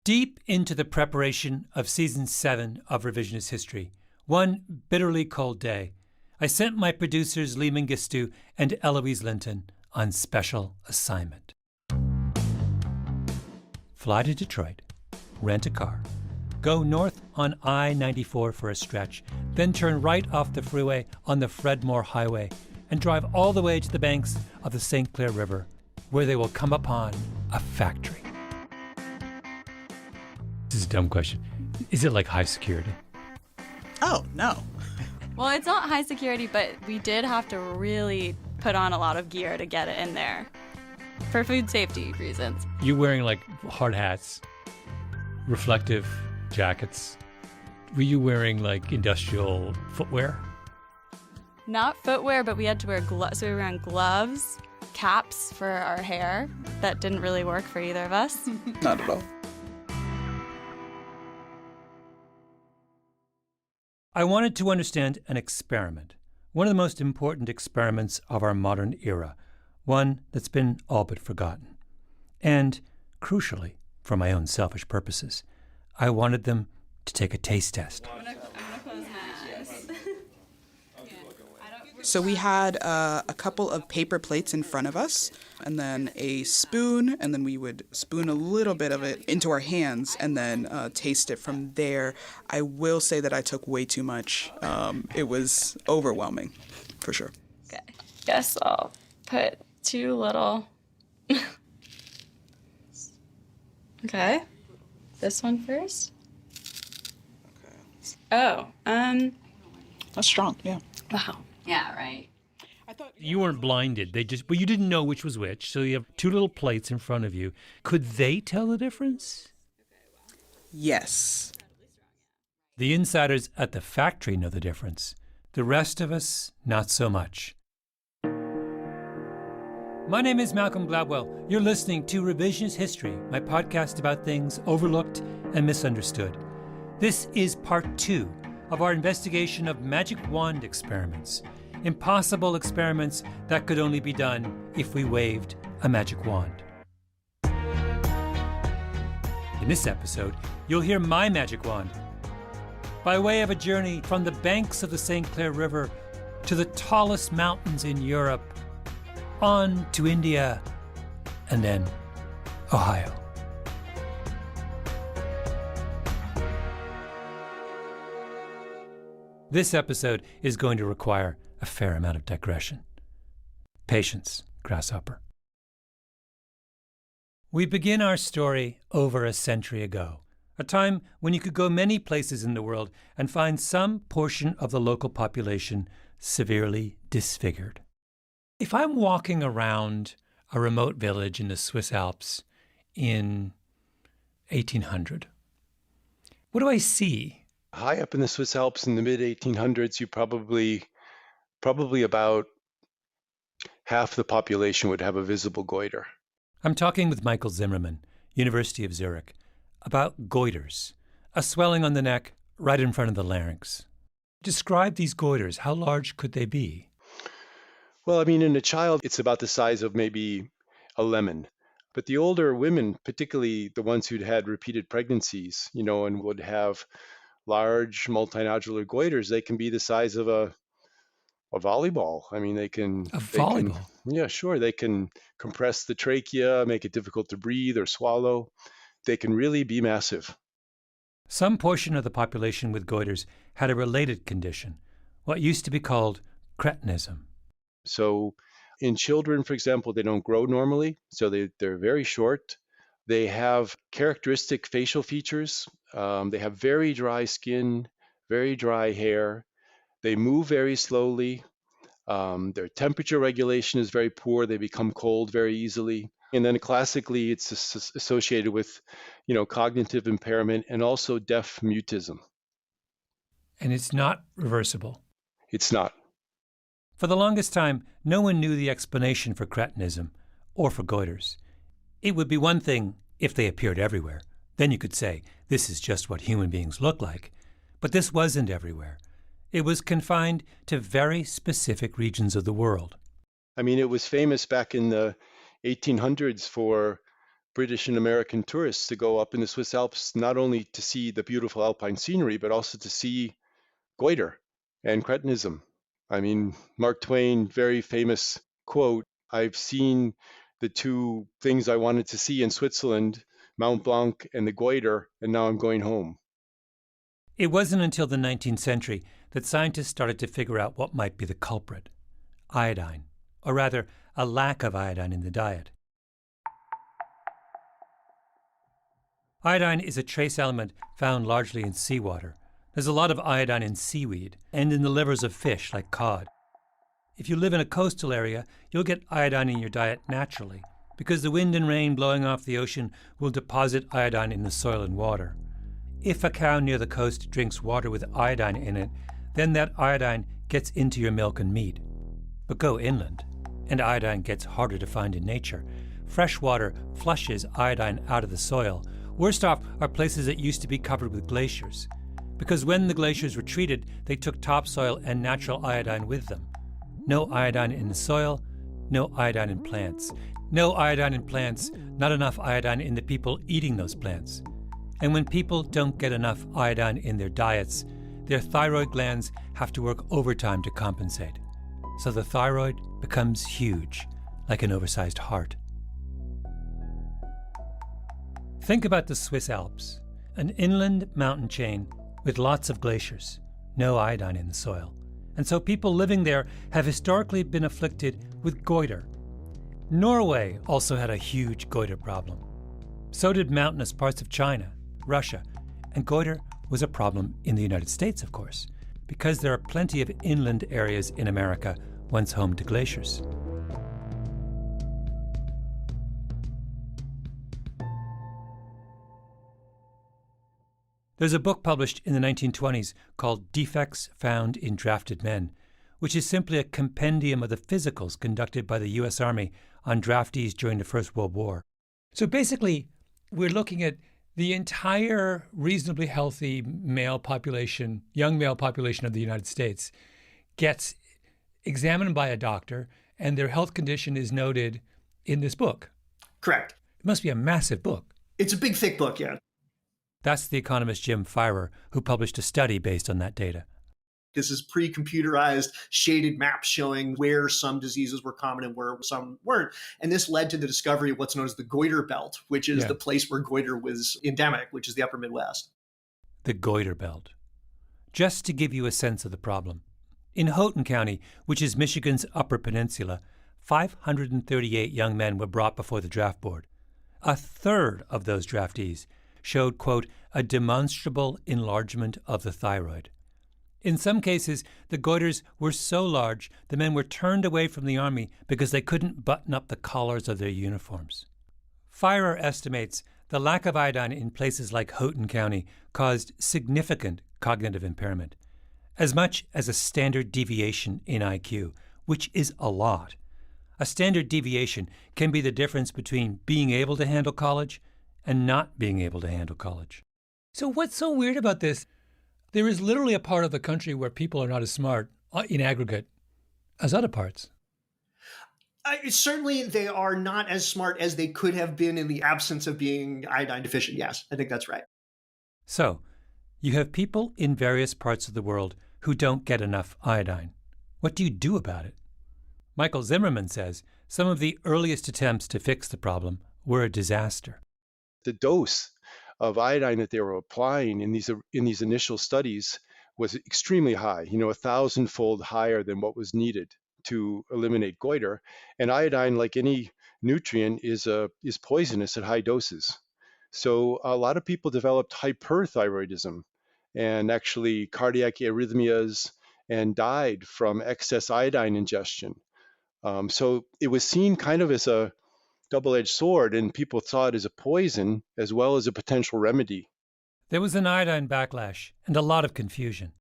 Deep into the preparation of Season 7 of Revisionist History, one bitterly cold day, I sent my producers Lee Mengistu and Eloise Linton on special assignment. Fly to Detroit, rent a car, go north on I-94 for a stretch, then turn right off the freeway on the Fred Moore Highway and drive all the way to the banks of the St. Clair River, where they will come upon a factory. This is a dumb question. Is it like high security? Oh, no. Well, it's not high security, but we did have to really put on a lot of gear to get it in there for food safety reasons. You wearing like hard hats, reflective jackets. Were you wearing like industrial footwear? Not footwear, but we had to wear gloves. So we were wearing gloves, caps for our hair. That didn't really work for either of us. Not at all. I wanted to understand an experiment, one of the most important experiments of our modern era, one that's been all but forgotten. And, crucially, for my own selfish purposes, I wanted them to take a taste test. I'm gonna close my eyes. So we had a couple of paper plates in front of us, and then a spoon, and then we would spoon a little bit of it into our hands and then taste it from there. I will say that I took way too much. It was overwhelming, for sure. Okay. Guess I'll put too little. Okay. This one first. Okay. Oh, That's strong, yeah. wow. Yeah, right. You weren't blinded. But you didn't know which was which, so you have two little plates in front of you. Could they tell the difference? Yes. The insiders at the factory know the difference. The rest of us, not so much. My name is Malcolm Gladwell. You're listening to Revisionist History, my podcast about things overlooked and misunderstood. This is part 2 of our investigation of magic wand experiments. Impossible experiments that could only be done if we waved a magic wand. In this episode, you'll hear my magic wand. By way of a journey from the banks of the St. Clair River to the tallest mountains in Europe, on to India, and then Ohio. This episode is going to require a fair amount of digression. Patience, grasshopper. We begin our story over a century ago, a time when you could go many places in the world and find some portion of the local population severely disfigured. If I'm walking around a remote village in the Swiss Alps in 1800, what do I see? High up in the Swiss Alps in the mid-1800s, you probably about half the population would have a visible goiter. I'm talking with Michael Zimmerman, University of Zurich, about goiters, a swelling on the neck right in front of the larynx. Describe these goiters. How large could they be? Well, I mean, in a child, it's about the size of maybe a lemon. But the older women, particularly the ones who'd had repeated pregnancies, and would have large multinodular goiters, they can be the size of a volleyball. I mean, they can... A volleyball? Yeah, sure. They can compress the trachea, make it difficult to breathe or swallow. They can really be massive. Some portion of the population with goiters had a related condition, what used to be called cretinism. So in children, for example, they don't grow normally, so they're very short. They have characteristic facial features. They have very dry skin, very dry hair. They move very slowly. Their temperature regulation is very poor. They become cold very easily. And then classically, it's associated with, cognitive impairment and also deaf mutism. And it's not reversible. It's not. For the longest time, no one knew the explanation for cretinism or for goiters. It would be one thing if they appeared everywhere. Then you could say, this is just what human beings look like. But this wasn't everywhere. It was confined to very specific regions of the world. I mean, it was famous back in the 1800s for British and American tourists to go up in the Swiss Alps, not only to see the beautiful alpine scenery, but also to see goiter and cretinism. I mean, Mark Twain, very famous quote, I've seen the two things I wanted to see in Switzerland, Mount Blanc and the goiter, and now I'm going home. It wasn't until the 19th century that scientists started to figure out what might be the culprit: iodine, or rather, a lack of iodine in the diet. Iodine is a trace element found largely in seawater. There's a lot of iodine in seaweed and in the livers of fish like cod. If you live in a coastal area, you'll get iodine in your diet naturally because the wind and rain blowing off the ocean will deposit iodine in the soil and water. If a cow near the coast drinks water with iodine in it, then that iodine gets into your milk and meat. But go inland, and iodine gets harder to find in nature. Fresh water flushes iodine out of the soil. Worst off are places that used to be covered with glaciers, because when the glaciers retreated, they took topsoil and natural iodine with them. No iodine in the soil, no iodine in plants. No iodine in plants, not enough iodine in the people eating those plants. And when people don't get enough iodine in their diets, their thyroid glands have to work overtime to compensate. So the thyroid becomes huge, like an oversized heart. Think about the Swiss Alps, an inland mountain chain with lots of glaciers, no iodine in the soil. And so people living there have historically been afflicted with goiter. Norway also had a huge goiter problem. So did mountainous parts of China, Russia, and goiter was a problem in the United States, of course, because there are plenty of inland areas in America once home to glaciers. There's a book published in the 1920s called Defects Found in Drafted Men, which is simply a compendium of the physicals conducted by the U.S. Army on draftees during the First World War. So basically, we're looking at the entire reasonably healthy male population, young male population of the United States gets examined by a doctor, and their health condition is noted in this book. Correct. It must be a massive book. It's a big, thick book, yeah. That's the economist Jim Firer, who published a study based on that data. This is pre-computerized, shaded maps showing where some diseases were common and where some weren't. And this led to the discovery of what's known as the goiter belt, which is the place where goiter was endemic, which is the upper Midwest. The goiter belt. Just to give you a sense of the problem, in Houghton County, which is Michigan's Upper Peninsula, 538 young men were brought before the draft board. A third of those draftees showed, quote, a demonstrable enlargement of the thyroid. In some cases, the goiters were so large the men were turned away from the Army because they couldn't button up the collars of their uniforms. Firer estimates the lack of iodine in places like Houghton County caused significant cognitive impairment, as much as a standard deviation in IQ, which is a lot. A standard deviation can be the difference between being able to handle college and not being able to handle college. So what's so weird about this? There is literally a part of the country where people are not as smart in aggregate as other parts. Certainly, they are not as smart as they could have been in the absence of being iodine deficient. Yes, I think that's right. So, you have people in various parts of the world who don't get enough iodine. What do you do about it? Michael Zimmerman says some of the earliest attempts to fix the problem were a disaster. The dose of iodine that they were applying in these initial studies was extremely high, 1,000-fold higher than what was needed to eliminate goiter. And iodine, like any nutrient, is poisonous at high doses. So a lot of people developed hyperthyroidism and actually cardiac arrhythmias and died from excess iodine ingestion. So it was seen kind of as a double-edged sword, and people saw it as a poison as well as a potential remedy. There was an iodine backlash and a lot of confusion.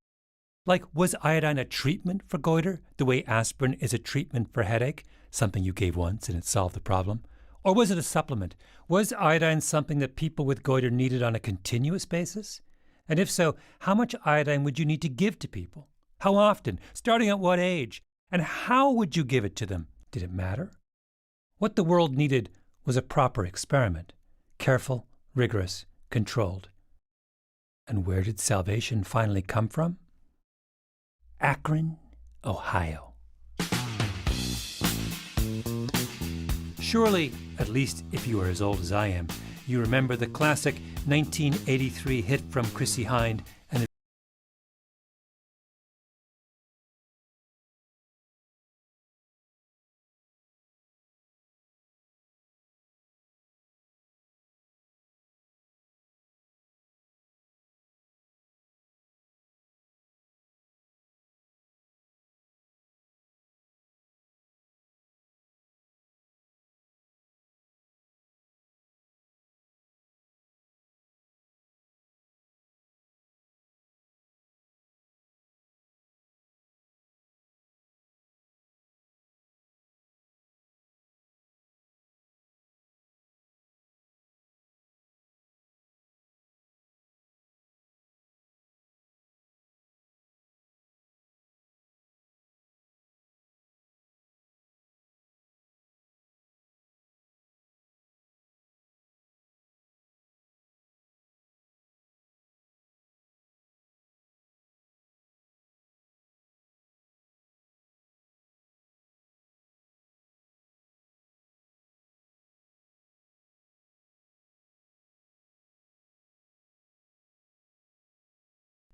Like, was iodine a treatment for goiter, the way aspirin is a treatment for headache, something you gave once and it solved the problem? Or was it a supplement? Was iodine something that people with goiter needed on a continuous basis? And if so, how much iodine would you need to give to people? How often? Starting at what age? And how would you give it to them? Did it matter? What the world needed was a proper experiment, Careful, rigorous, controlled. And where did salvation finally come from? Akron, Ohio. Surely, at least if you are as old as I am, you remember the classic 1983 hit from Chrissie Hynde and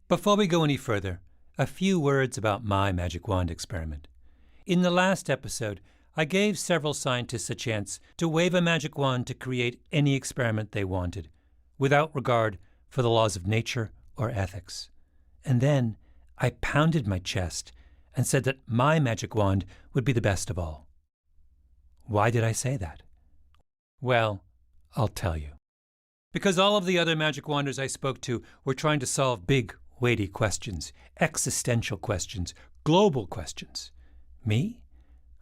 Before we go any further, a few words about my magic wand experiment. In the last episode, I gave several scientists a chance to wave a magic wand to create any experiment they wanted, without regard for the laws of nature or ethics. And then I pounded my chest and said that my magic wand would be the best of all. Why did I say that? Well, I'll tell you. Because all of the other magic wanders I spoke to were trying to solve big, weighty questions, existential questions, global questions. Me?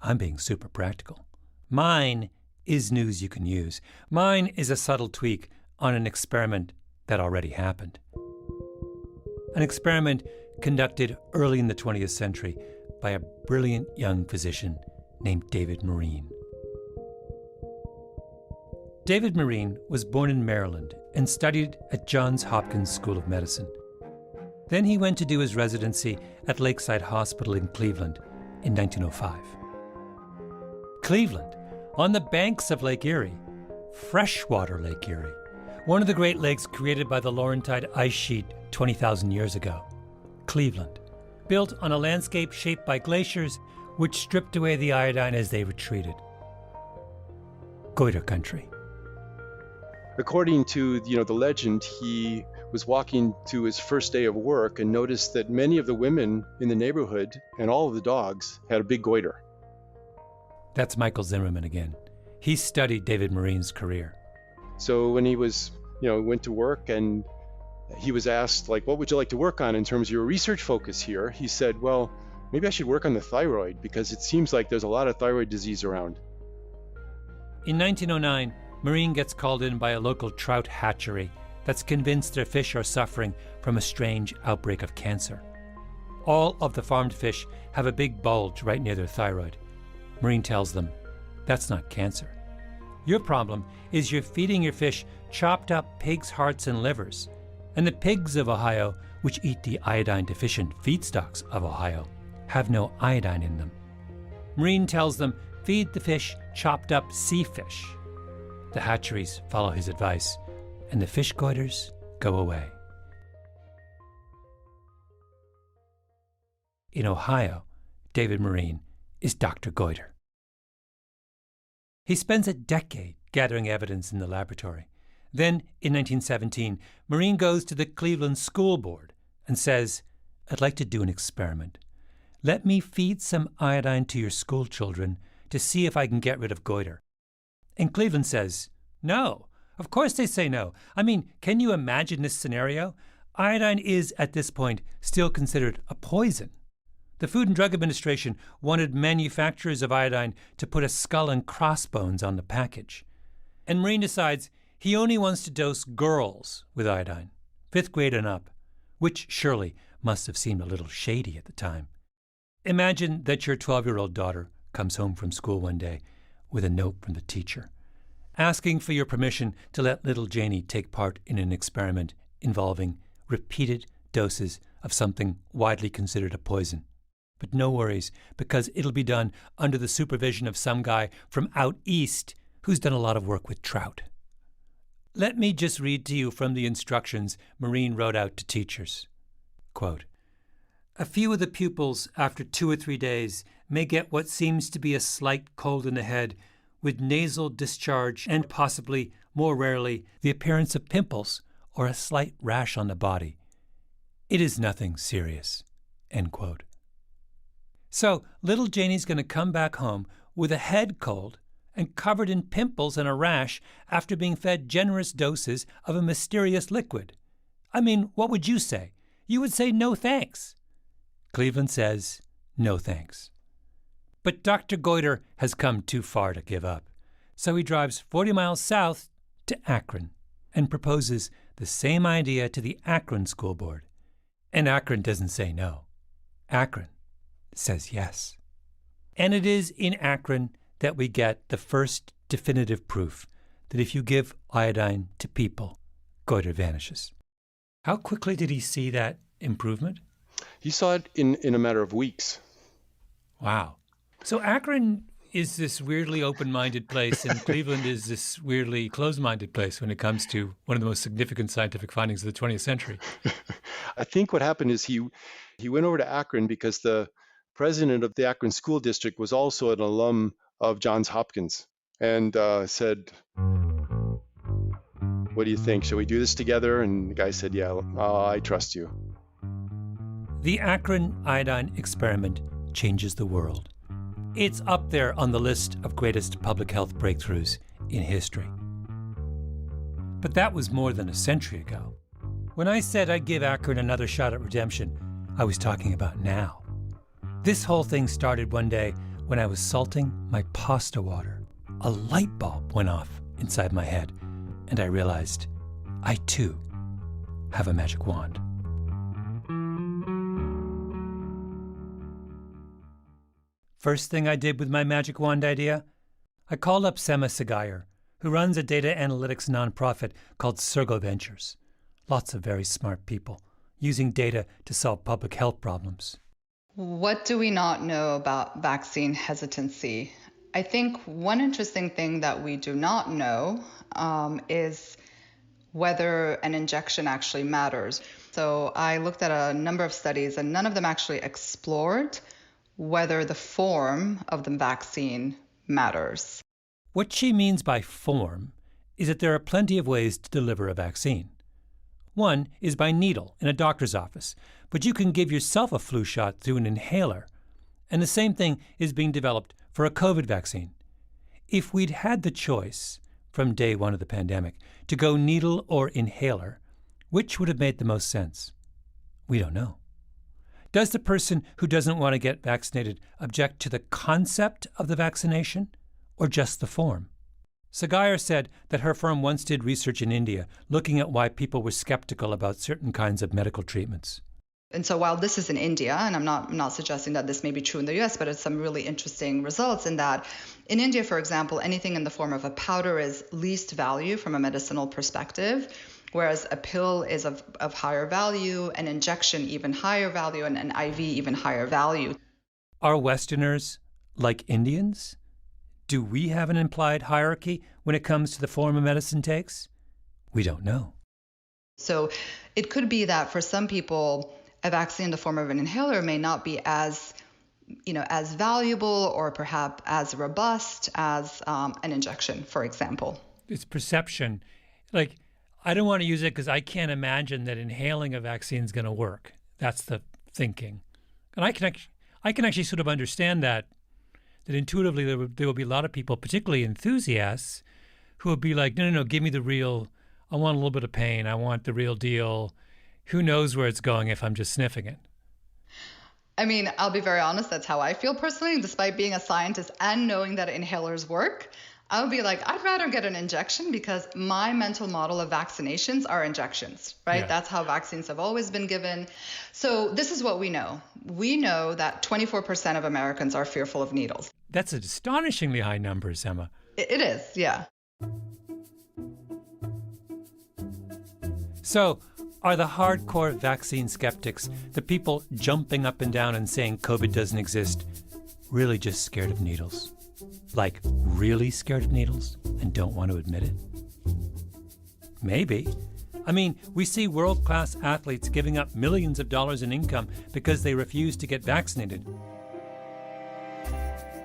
I'm being super practical. Mine is news you can use. Mine is a subtle tweak on an experiment that already happened. An experiment conducted early in the 20th century by a brilliant young physician named David Marine. David Marine was born in Maryland and studied at Johns Hopkins School of Medicine. Then he went to do his residency at Lakeside Hospital in Cleveland in 1905. Cleveland, on the banks of Lake Erie, freshwater Lake Erie, one of the Great Lakes created by the Laurentide ice sheet 20,000 years ago. Cleveland, built on a landscape shaped by glaciers which stripped away the iodine as they retreated. Goiter country. According to the legend, he was walking to his first day of work and noticed that many of the women in the neighborhood and all of the dogs had a big goiter. That's Michael Zimmerman again. He studied David Marine's career. So when he was, went to work and he was asked, what would you like to work on in terms of your research focus here? He said, well, maybe I should work on the thyroid because it seems like there's a lot of thyroid disease around. In 1909, Marine gets called in by a local trout hatchery that's convinced their fish are suffering from a strange outbreak of cancer. All of the farmed fish have a big bulge right near their thyroid. Marine tells them, that's not cancer. Your problem is you're feeding your fish chopped up pigs' hearts and livers. And the pigs of Ohio, which eat the iodine-deficient feedstocks of Ohio, have no iodine in them. Marine tells them, feed the fish chopped up sea fish. The hatcheries follow his advice, and the fish goiters go away. In Ohio, David Marine is Dr. Goiter. He spends a decade gathering evidence in the laboratory. Then, in 1917, Marine goes to the Cleveland School Board and says, I'd like to do an experiment. Let me feed some iodine to your school children to see if I can get rid of goiter. And Cleveland says, no. Of course they say no. I mean, can you imagine this scenario? Iodine is, at this point, still considered a poison. The Food and Drug Administration wanted manufacturers of iodine to put a skull and crossbones on the package. And Marine decides he only wants to dose girls with iodine, 5th grade and up, which surely must have seemed a little shady at the time. Imagine that your 12-year-old daughter comes home from school one day with a note from the teacher. asking for your permission to let little Janie take part in an experiment involving repeated doses of something widely considered a poison. But no worries, because it'll be done under the supervision of some guy from out east who's done a lot of work with trout. Let me just read to you from the instructions Maureen wrote out to teachers. Quote, "A few of the pupils, after 2 or 3 days, may get what seems to be a slight cold in the head with nasal discharge and possibly, more rarely, the appearance of pimples or a slight rash on the body. It is nothing serious." End quote. So little Janie's going to come back home with a head cold and covered in pimples and a rash after being fed generous doses of a mysterious liquid. I mean, what would you say? You would say no thanks. Cleveland says no thanks. But Dr. Goiter has come too far to give up, so he drives 40 miles south to Akron and proposes the same idea to the Akron School Board. And Akron doesn't say no. Akron says yes. And it is in Akron that we get the first definitive proof that if you give iodine to people, goiter vanishes. How quickly did he see that improvement? He saw it in a matter of weeks. Wow. So Akron is this weirdly open-minded place, and Cleveland is this weirdly closed-minded place when it comes to one of the most significant scientific findings of the 20th century. I think what happened is he went over to Akron because the president of the Akron School District was also an alum of Johns Hopkins, and said, "What do you think? Shall we do this together?" And the guy said, "Yeah, I trust you." The Akron iodine experiment changes the world. It's up there on the list of greatest public health breakthroughs in history. But that was more than a century ago. When I said I'd give Akron another shot at redemption, I was talking about now. This whole thing started one day when I was salting my pasta water. A light bulb went off inside my head, and I realized I too have a magic wand. First thing I did with my magic wand idea, I called up Sema Sagayer, who runs a data analytics nonprofit called Surgo Ventures. Lots of very smart people using data to solve public health problems. What do we not know about vaccine hesitancy? I think one interesting thing that we do not know is whether an injection actually matters. So I looked at a number of studies, and none of them actually explored whether the form of the vaccine matters. What she means by form is that there are plenty of ways to deliver a vaccine. One is by needle in a doctor's office, but you can give yourself a flu shot through an inhaler. And the same thing is being developed for a COVID vaccine. If we'd had the choice from day one of the pandemic to go needle or inhaler, which would have made the most sense? We don't know. Does the person who doesn't want to get vaccinated object to the concept of the vaccination or just the form? Sagayer said that her firm once did research in India looking at why people were skeptical about certain kinds of medical treatments. And so while this is in India, and I'm not suggesting that this may be true in the US, but it's some really interesting results in that in India, for example, anything in the form of a powder is least value from a medicinal perspective, whereas a pill is of higher value, an injection even higher value, and an IV even higher value. Are Westerners like Indians? Do we have an implied hierarchy when it comes to the form a medicine takes? We don't know. So it could be that for some people, a vaccine in the form of an inhaler may not be as valuable or perhaps as robust as an injection, for example. It's perception. Like, I don't want to use it because I can't imagine that inhaling a vaccine is going to work. That's the thinking. And I can actually sort of understand that intuitively there will be a lot of people, particularly enthusiasts, who will be like, no, give me the real, I want a little bit of pain. I want the real deal. Who knows where it's going if I'm just sniffing it? I mean, I'll be very honest, that's how I feel personally. Despite being a scientist and knowing that inhalers work, I would be like, I'd rather get an injection because my mental model of vaccinations are injections, right? Yeah. That's how vaccines have always been given. So this is what we know. We know that 24% of Americans are fearful of needles. That's an astonishingly high number, Emma. It is, yeah. So, are the hardcore vaccine skeptics, the people jumping up and down and saying COVID doesn't exist, really just scared of needles? Like, really scared of needles and don't want to admit it? Maybe. I mean, we see world-class athletes giving up millions of dollars in income because they refuse to get vaccinated.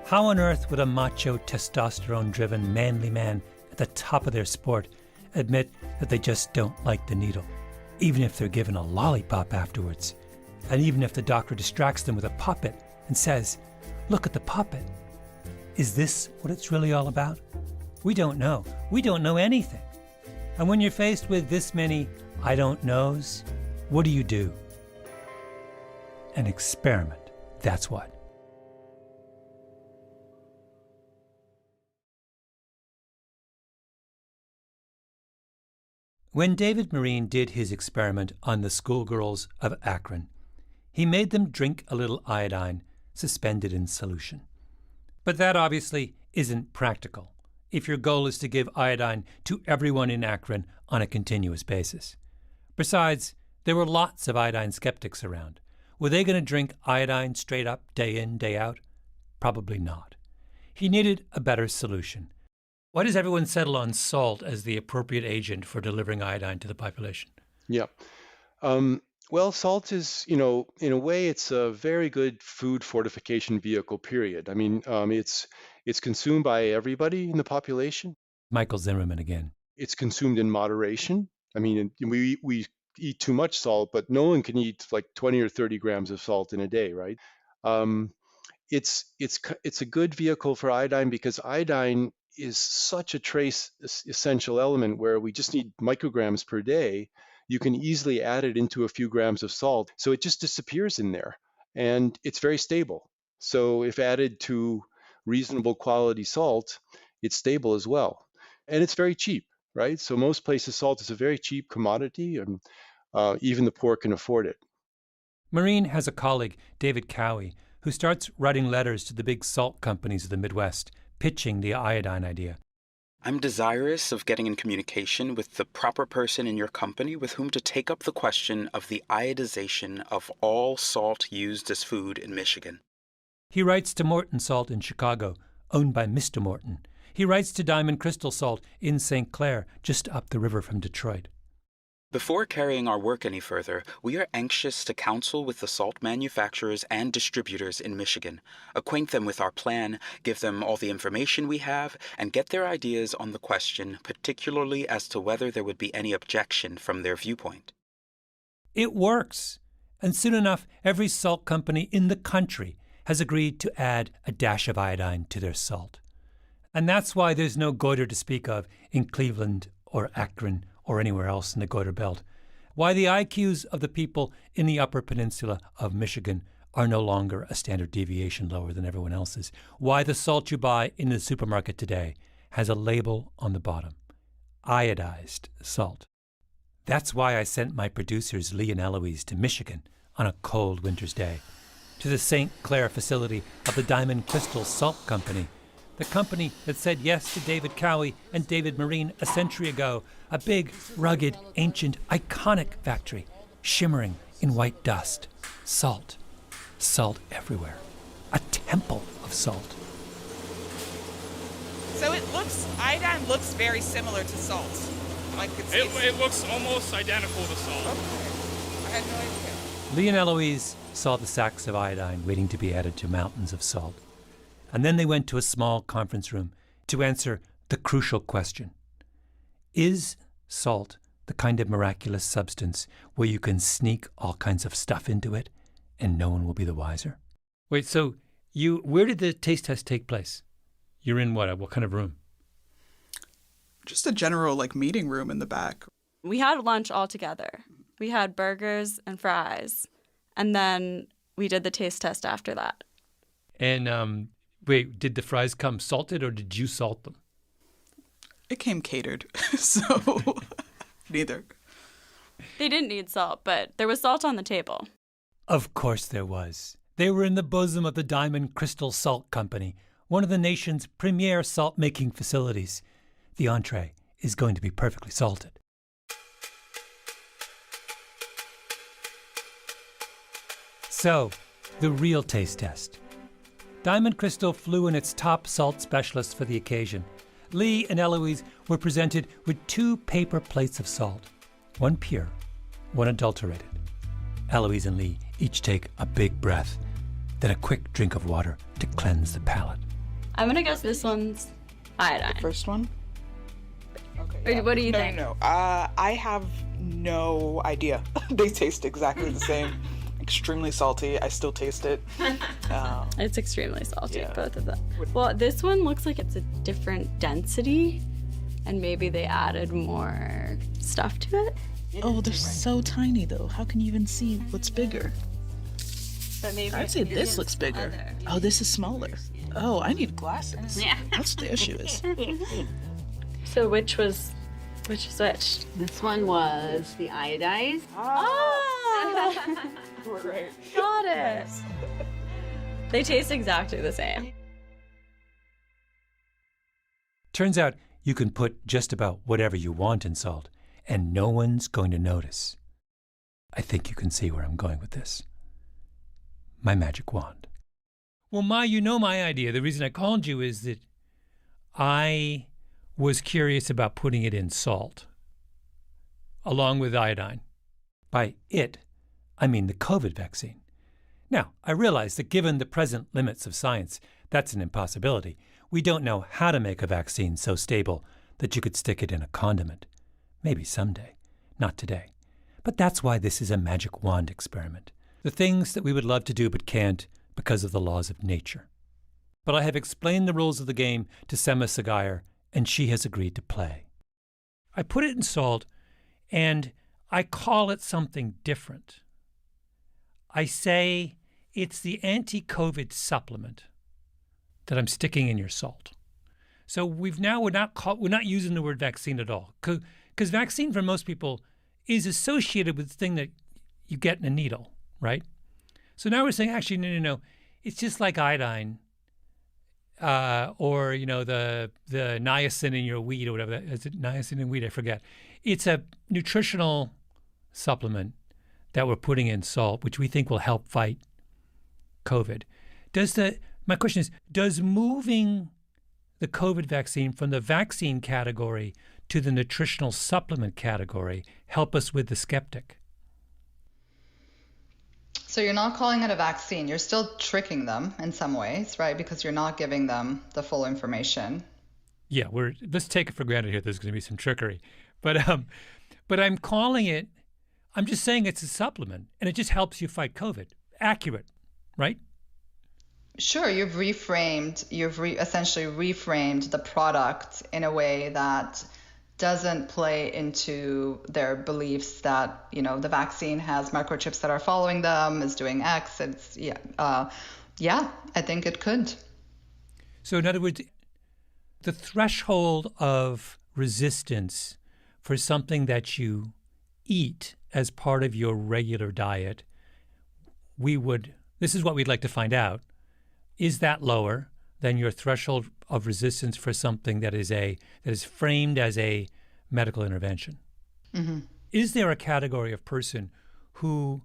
How on earth would a macho, testosterone-driven, manly man at the top of their sport admit that they just don't like the needle, even if they're given a lollipop afterwards, and even if the doctor distracts them with a puppet and says, "Look at the puppet"? Is this what it's really all about? We don't know. We don't know anything. And when you're faced with this many I don't knows, what do? An experiment, that's what. When David Marine did his experiment on the schoolgirls of Akron, he made them drink a little iodine suspended in solution. But that obviously isn't practical if your goal is to give iodine to everyone in Akron on a continuous basis. Besides, there were lots of iodine skeptics around. Were they going to drink iodine straight up, day in, day out? Probably not. He needed a better solution. Why does everyone settle on salt as the appropriate agent for delivering iodine to the population? Yeah. Well, salt is, in a way, it's a very good food fortification vehicle, period. I mean, it's consumed by everybody in the population. Michael Zimmerman again. It's consumed in moderation. I mean, we eat too much salt, but no one can eat like 20 or 30 grams of salt in a day, right? It's a good vehicle for iodine because iodine is such a trace essential element where we just need micrograms per day. You can easily add it into a few grams of salt. So it just disappears in there and it's very stable. So if added to reasonable quality salt, it's stable as well. And it's very cheap, right? So most places salt is a very cheap commodity and even the poor can afford it. Marine has a colleague, David Cowie, who starts writing letters to the big salt companies of the Midwest, pitching the iodine idea. I'm desirous of getting in communication with the proper person in your company with whom to take up the question of the iodization of all salt used as food in Michigan. He writes to Morton Salt in Chicago, owned by Mr. Morton. He writes to Diamond Crystal Salt in St. Clair, just up the river from Detroit. Before carrying our work any further, we are anxious to counsel with the salt manufacturers and distributors in Michigan, acquaint them with our plan, give them all the information we have, and get their ideas on the question, particularly as to whether there would be any objection from their viewpoint. It works. And soon enough, every salt company in the country has agreed to add a dash of iodine to their salt. And that's why there's no goiter to speak of in Cleveland or Akron or anywhere else in the Goiter Belt. Why the IQs of the people in the Upper Peninsula of Michigan are no longer a standard deviation lower than everyone else's. Why the salt you buy in the supermarket today has a label on the bottom, iodized salt. That's why I sent my producers Lee and Eloise to Michigan on a cold winter's day, to the St. Clair facility of the Diamond Crystal Salt Company, the company that said yes to David Cowie and David Marine a century ago, a big, rugged, ancient, iconic factory, shimmering in white dust. Salt. Salt everywhere. A temple of salt. So iodine looks very similar to salt. It looks almost identical to salt. Okay. I had no idea. Lee and Eloise saw the sacks of iodine waiting to be added to mountains of salt. And then they went to a small conference room to answer the crucial question. Is salt the kind of miraculous substance where you can sneak all kinds of stuff into it and no one will be the wiser? Wait, so where did the taste test take place? You're in what kind of room? Just a general meeting room in the back. We had lunch all together. We had burgers and fries. And then we did the taste test after that. And wait, did the fries come salted or did you salt them? It came catered, so neither. They didn't need salt, but there was salt on the table. Of course there was. They were in the bosom of the Diamond Crystal Salt Company, one of the nation's premier salt-making facilities. The entree is going to be perfectly salted. So, the real taste test. Diamond Crystal flew in its top salt specialists for the occasion. Lee and Eloise were presented with 2 paper plates of salt, one pure, one adulterated. Eloise and Lee each take a big breath, then a quick drink of water to cleanse the palate. I'm gonna guess this one's iodine. The first one? Okay. Or what do you think? No. I have no idea. They taste exactly the same. Extremely salty. I still taste it. It's extremely salty, yeah. both of them. Well, this one looks like it's a different density, and maybe they added more stuff to it. Oh, they're so tiny, though. How can you even see what's bigger? I'd say this looks bigger. Oh, this is smaller. Oh, I need glasses. Yeah. That's what the issue is. So which is which? This one was the iodized. Oh! Right. Got it. They taste exactly the same. Turns out you can put just about whatever you want in salt, and no one's going to notice. I think you can see where I'm going with this. My magic wand. Well, Ma, you know my idea. The reason I called you is that I was curious about putting it in salt, along with iodine. By it, I mean the COVID vaccine. Now, I realize that given the present limits of science, that's an impossibility. We don't know how to make a vaccine so stable that you could stick it in a condiment. Maybe someday, not today. But that's why this is a magic wand experiment. The things that we would love to do but can't because of the laws of nature. But I have explained the rules of the game to Sema Sagayar, and she has agreed to play. I put it in salt, and I call it something different. I say it's the anti-COVID supplement that I'm sticking in your salt. So we're not using the word vaccine at all, because vaccine for most people is associated with the thing that you get in a needle, right? So now we're saying, actually, no, it's just like iodine, or the niacin in your wheat or whatever. Is it niacin in wheat? I forget. It's a nutritional supplement that we're putting in salt, which we think will help fight COVID. My question is, does moving the COVID vaccine from the vaccine category to the nutritional supplement category help us with the skeptic? So you're not calling it a vaccine. You're still tricking them in some ways, right? Because you're not giving them the full information. Yeah, let's take it for granted here. There's going to be some trickery, but I'm calling it. I'm just saying it's a supplement, and it just helps you fight COVID. Accurate, right? Sure, you've essentially reframed the product in a way that doesn't play into their beliefs that, the vaccine has microchips that are following them, is doing X. I think it could. So in other words, the threshold of resistance for something that you eat as part of your regular diet, this is what we'd like to find out. Is that lower than your threshold of resistance for something that is framed as a medical intervention? Mm-hmm. Is there a category of person who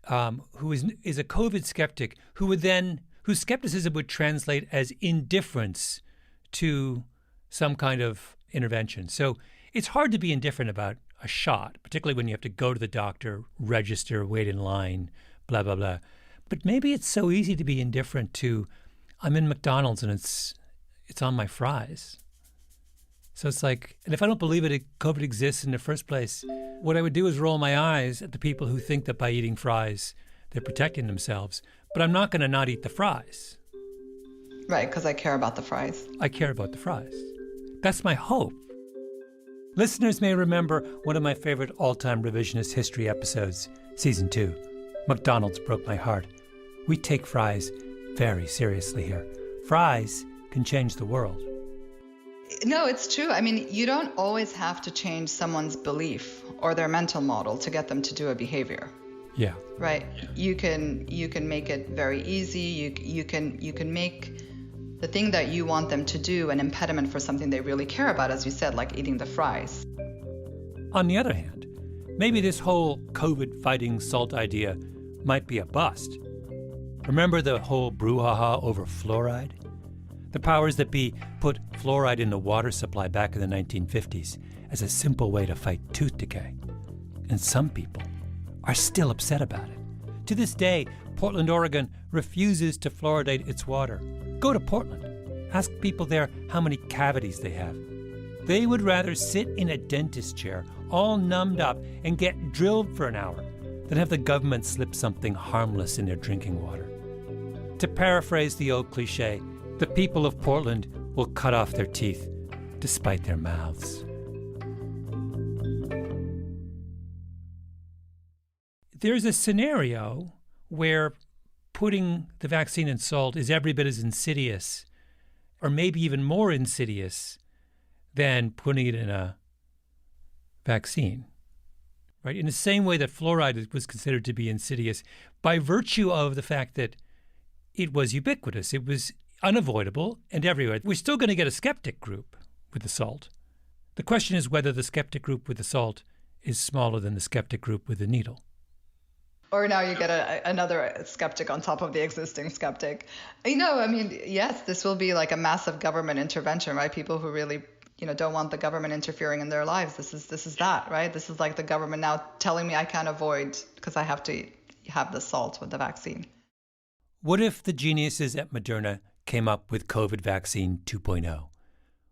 is a COVID skeptic whose skepticism would translate as indifference to some kind of intervention? So it's hard to be indifferent about a shot, particularly when you have to go to the doctor, register, wait in line, blah, blah, blah. But maybe it's so easy to be indifferent to, I'm in McDonald's and it's on my fries. So it's like, and if I don't believe COVID exists in the first place, what I would do is roll my eyes at the people who think that by eating fries, they're protecting themselves. But I'm not going to not eat the fries. Right, because I care about the fries. I care about the fries. That's my hope. Listeners may remember one of my favorite all-time revisionist history episodes, Season 2. McDonald's broke my heart. We take fries very seriously here. Fries can change the world. No, it's true. I mean, you don't always have to change someone's belief or their mental model to get them to do a behavior. Yeah. Right. Yeah. You can make it very easy. You can make the thing that you want them to do an impediment for something they really care about, as you said, like eating the fries. On the other hand, maybe this whole COVID fighting salt idea might be a bust. Remember the whole brouhaha over fluoride? The powers that be put fluoride in the water supply back in the 1950s as a simple way to fight tooth decay. And some people are still upset about it. To this day, Portland, Oregon refuses to fluoridate its water. Go to Portland. Ask people there how many cavities they have. They would rather sit in a dentist chair, all numbed up, and get drilled for an hour than have the government slip something harmless in their drinking water. To paraphrase the old cliche, the people of Portland will cut off their teeth despite their mouths. There's a scenario where putting the vaccine in salt is every bit as insidious, or maybe even more insidious, than putting it in a vaccine. Right? In the same way that fluoride was considered to be insidious by virtue of the fact that it was ubiquitous, it was unavoidable and everywhere. We're still going to get a skeptic group with the salt. The question is whether the skeptic group with the salt is smaller than the skeptic group with the needle. Or now you get another skeptic on top of the existing skeptic. Yes, this will be like a massive government intervention, right? People who really, don't want the government interfering in their lives. This is that, right? This is like the government now telling me I can't avoid because I have to have the salt with the vaccine. What if the geniuses at Moderna came up with COVID vaccine 2.0,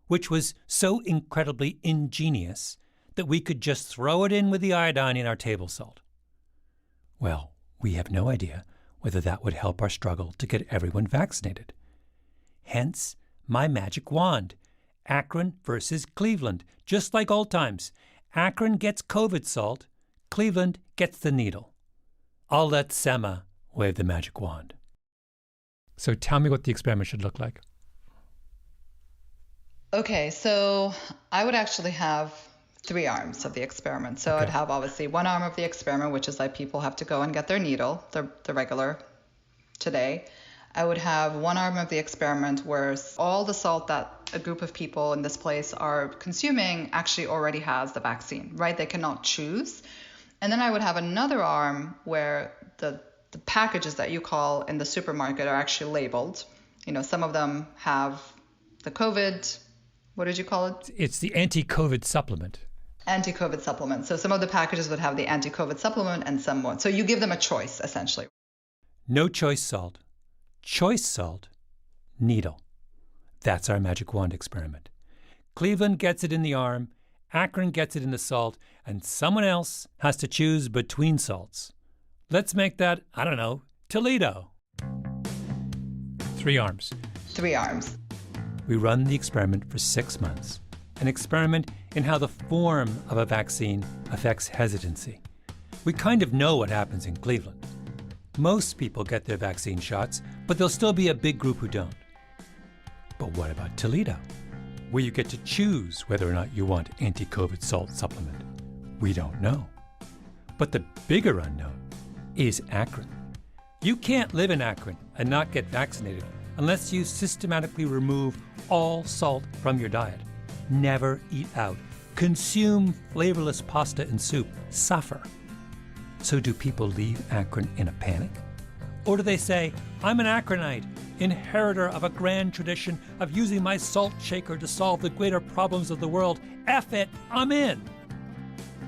which was so incredibly ingenious that we could just throw it in with the iodine in our table salt? Well, we have no idea whether that would help our struggle to get everyone vaccinated. Hence, my magic wand. Akron versus Cleveland, just like old times. Akron gets COVID salt, Cleveland gets the needle. I'll let Sema wave the magic wand. So tell me what the experiment should look like. Okay, so I would actually have 3 arms of the experiment. So I'd have obviously one arm of the experiment, which is like people have to go and get their needle, the regular today. I would have one arm of the experiment where all the salt that a group of people in this place are consuming actually already has the vaccine, right? They cannot choose. And then I would have another arm where the packages that you call in the supermarket are actually labeled. Some of them have the COVID, what did you call it? It's the anti-COVID supplement. Anti-COVID supplement. So some of the packages would have the anti-COVID supplement and some won't. So you give them a choice, essentially. No choice salt. Choice salt, needle. That's our magic wand experiment. Cleveland gets it in the arm, Akron gets it in the salt, and someone else has to choose between salts. Let's make that, Toledo. 3 arms. 3 arms. We run the experiment for 6 months. An experiment in how the form of a vaccine affects hesitancy. We kind of know what happens in Cleveland. Most people get their vaccine shots, but there'll still be a big group who don't. But what about Toledo, where you get to choose whether or not you want anti-COVID salt supplement? We don't know. But the bigger unknown is Akron. You can't live in Akron and not get vaccinated unless you systematically remove all salt from your diet. Never eat out. Consume flavorless pasta and soup. Suffer. So do people leave Akron in a panic? Or do they say, I'm an Akronite, inheritor of a grand tradition of using my salt shaker to solve the greater problems of the world. F it, I'm in.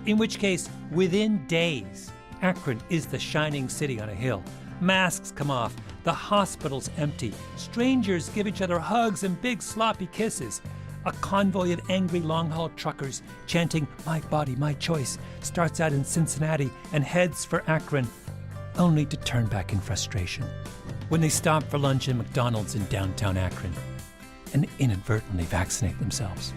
In which case, within days, Akron is the shining city on a hill. Masks come off, the hospital's empty. Strangers give each other hugs and big sloppy kisses. A convoy of angry long-haul truckers chanting, "My body, my choice," starts out in Cincinnati and heads for Akron, only to turn back in frustration when they stop for lunch in McDonald's in downtown Akron and inadvertently vaccinate themselves.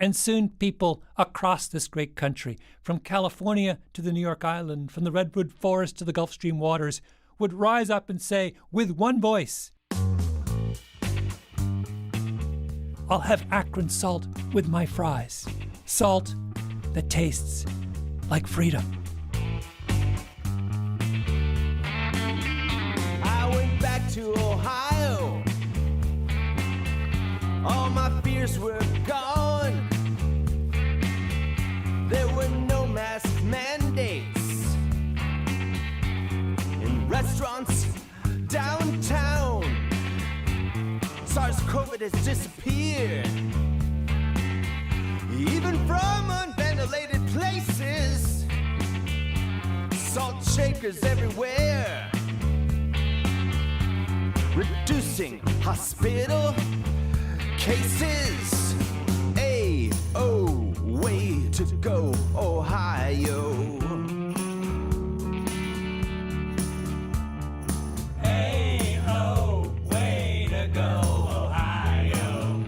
And soon people across this great country, from California to the New York Island, from the Redwood Forest to the Gulf Stream waters, would rise up and say with one voice, I'll have Akron salt with my fries. Salt that tastes like freedom. I went back to Ohio. All my fears were gone. There were has disappeared. Even from unventilated places, salt shakers everywhere, reducing hospital cases. Way to go, Ohio. Way to go, Ohio.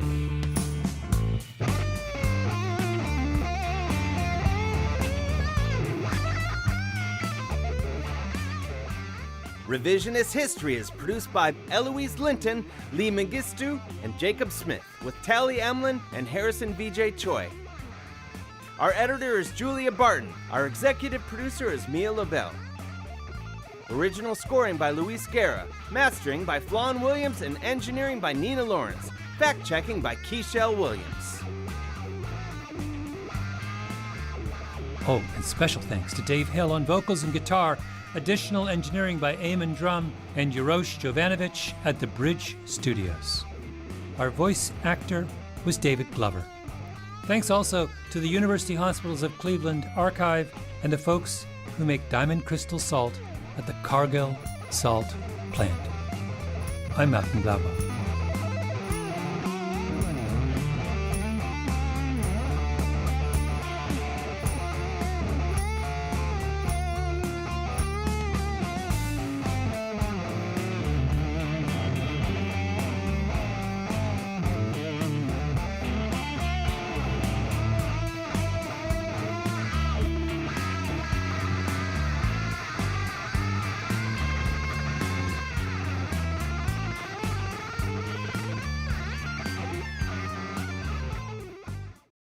Revisionist History is produced by Eloise Linton, Lee Mengistu, and Jacob Smith, with Tally Emlin and Harrison V.J. Choi. Our editor is Julia Barton. Our executive producer is Mia LaBelle. Original scoring by Luis Guerra, mastering by Flawn Williams, and engineering by Nina Lawrence. Fact-checking by Keishel Williams. Oh, and special thanks to Dave Hill on vocals and guitar. Additional engineering by Eamon Drum and Jarosh Jovanovic at the Bridge Studios. Our voice actor was David Glover. Thanks also to the University Hospitals of Cleveland Archive and the folks who make diamond crystal salt at the Cargill Salt Plant. I'm Malcolm Gladwell.